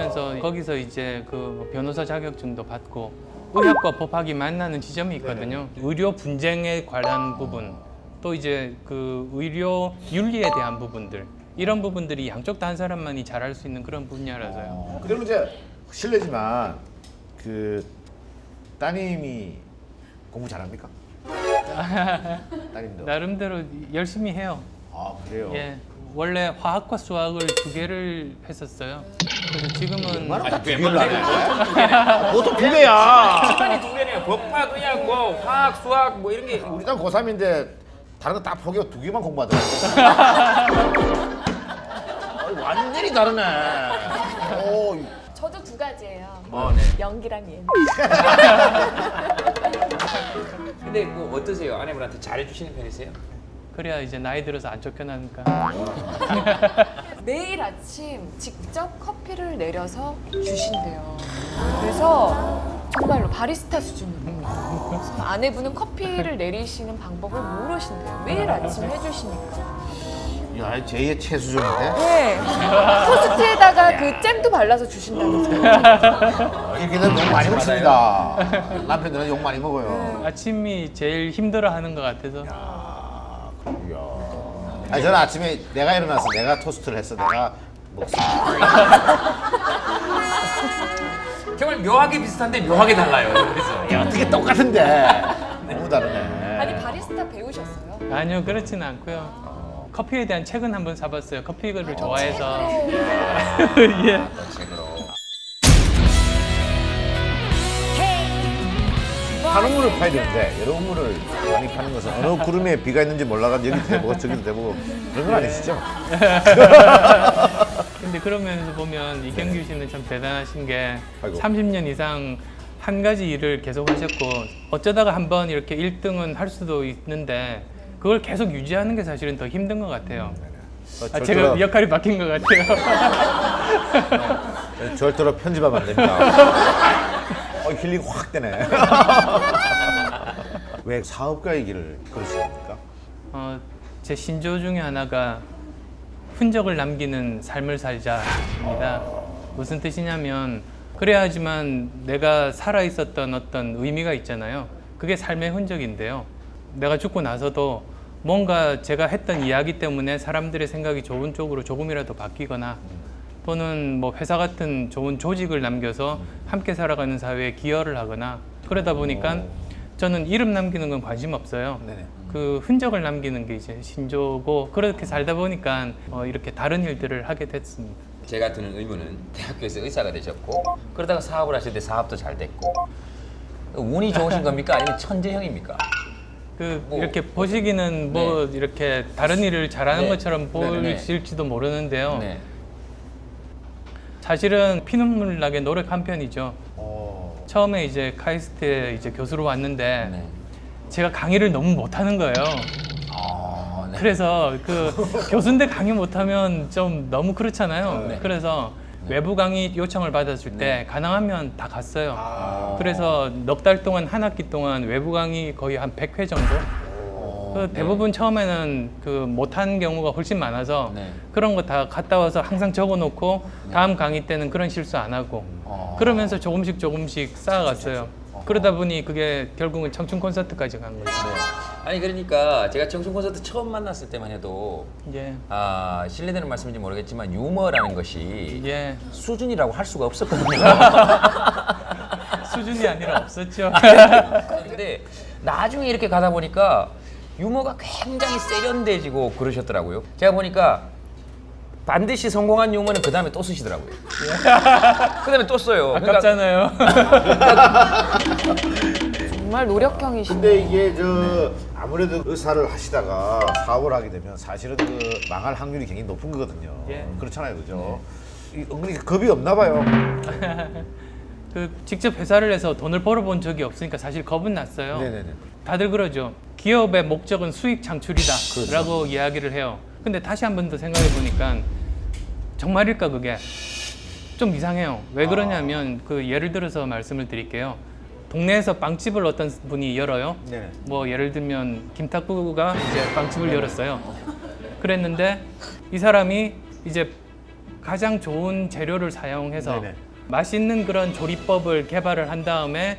그러면서 거기서 이제 그 변호사 자격증도 받고 의학과 법학이 만나는 지점이 있거든요. 의료 분쟁에 관한 부분, 또 이제 그 의료 윤리에 대한 부분들, 이런 부분들이 양쪽 다 한 사람만이 잘할 수 있는 그런 분야라서요. 그러면 이제 실례지만 그 따님이 공부 잘합니까? 따님도. 나름대로 열심히 해요. 아 그래요? 예. 원래 화학과 수학을 2개를 했었어요. 그래서 지금은 얼마나 두 개를 하네? 보통 2개야. 시간이 2개네요. 법학, 의학, 뭐 화학, 수학 뭐 이런 게. 우리 딸 고3인데 다른 거 다 포기하고 2개만 공부하더라고. 완전히 다르네. 오, 저도 2가지예요. 네. 연기랑 예능. 근데 뭐 어떠세요? 아내분한테 잘해주시는 편이세요? 그래야 이제 나이 들어서 안 쫓겨나니까. 매일 아침 직접 커피를 내려서 주신대요. 그래서 정말로 바리스타 수준으로. 아내분은 커피를 내리시는 방법을 모르신대요. 매일 아침 해주시니까. 야, 제2의 최수종인데? 네. 토스트에다가 그 잼도 발라서 주신다면서요. 이렇게 되면 욕 많이 먹습니다. 남편들은 욕 많이 먹어요. 아침이 제일 힘들어하는 것 같아서. 이야. 아니 저는 아침에 내가 일어나서 내가 토스트를 했어. 내가 먹습니다. 정말 묘하게 비슷한데 묘하게 달라요. 그래서 야, 어떻게 똑같은데? 너무 다르네. 아니 바리스타 배우셨어요? 아니요, 그렇지는 않고요. 커피에 대한 책은 한번 사봤어요. 커피를 좋아해서. 예. 한 우물을 파야 되는데 여러 우물을 많이 파는 것은 어느 구름에 비가 있는지 몰라가지고 여기도 대보고 저기도 대보고 그런 건 아니시죠? 근데 그런 면에서 보면 이경규 씨는 참 대단하신 게 아이고. 30년 이상 한 가지 일을 계속 하셨고 어쩌다가 한번 이렇게 1등은 할 수도 있는데 그걸 계속 유지하는 게 사실은 더 힘든 것 같아요. 제가 역할이 바뀐 것 같아요. 절대로 편집하면 안 됩니다. 힐링 확 되네. 왜 사업가의 길을 걸으십니까? 제 신조 중에 하나가 흔적을 남기는 삶을 살자입니다. 무슨 뜻이냐면 그래야지만 내가 살아 있었던 어떤 의미가 있잖아요. 그게 삶의 흔적인데요. 내가 죽고 나서도 뭔가 제가 했던 이야기 때문에 사람들의 생각이 좋은 쪽으로 조금이라도 바뀌거나 또는 뭐 회사 같은 좋은 조직을 남겨서 함께 살아가는 사회에 기여를 하거나 그러다 보니까 저는 이름 남기는 건 관심 없어요. 네네. 그 흔적을 남기는 게 이제 신조고 그렇게 살다 보니까 이렇게 다른 일들을 하게 됐습니다. 제가 드는 의문은 대학교에서 의사가 되셨고 그러다가 사업을 하실 때 사업도 잘 됐고 운이 좋으신 겁니까? 아니면 천재형입니까? 뭐, 이렇게 보시기는 뭐 이렇게 다른 일을 잘하는 네. 것처럼 네네네. 보일지도 모르는데요. 네. 사실은 피눈물 나게 노력한 편이죠. 처음에 이제 카이스트에 이제 교수로 왔는데 네. 제가 강의를 너무 못하는 거예요. 네. 그래서 그 교수인데 강의 못하면 좀 너무 그렇잖아요. 네. 그래서 외부 강의 요청을 받았을 때 가능하면 다 갔어요. 그래서 넉 달 동안 한 학기 동안 외부 강의 거의 한 100회 정도. 그 대부분 처음에는 그 못한 경우가 훨씬 많아서 네. 그런 거 다 갔다 와서 항상 적어놓고 다음 강의 때는 그런 실수 안 하고 그러면서 조금씩 쌓아갔어요. 그러다 보니 그게 결국은 청춘 콘서트까지 간 거죠. 아니 그러니까 제가 청춘 콘서트 처음 만났을 때만 해도 예. 실례되는 말씀인지 모르겠지만 유머라는 것이 예. 수준이라고 할 수가 없었거든요. 수준이 아니라 없었죠. 근데 나중에 이렇게 가다 보니까 유머가 굉장히 세련돼지고 그러셨더라고요. 제가 보니까 반드시 성공한 유머는 그 다음에 또 쓰시더라고요. 그 다음에 또 써요. 아깝잖아요. 정말 노력형이시네. 근데 이게 아무래도 의사를 하시다가 사업을 하게 되면 사실은 그 망할 확률이 굉장히 높은 거거든요. 예. 그렇잖아요, 그죠? 은근히 겁이 없나 봐요. 직접 회사를 해서 돈을 벌어본 적이 없으니까 사실 겁은 났어요. 네네네. 다들 그러죠. 기업의 목적은 수익 창출이다 라고 이야기를 해요. 근데 다시 한 번 더 생각해 보니까 정말일까 그게 좀 이상해요. 왜 그러냐면 예를 들어서 말씀을 드릴게요. 동네에서 빵집을 어떤 분이 열어요. 네. 뭐 예를 들면 김탁구가 이제 빵집을 열었어요. 그랬는데 이 사람이 이제 가장 좋은 재료를 사용해서 네네. 맛있는 그런 조리법을 개발을 한 다음에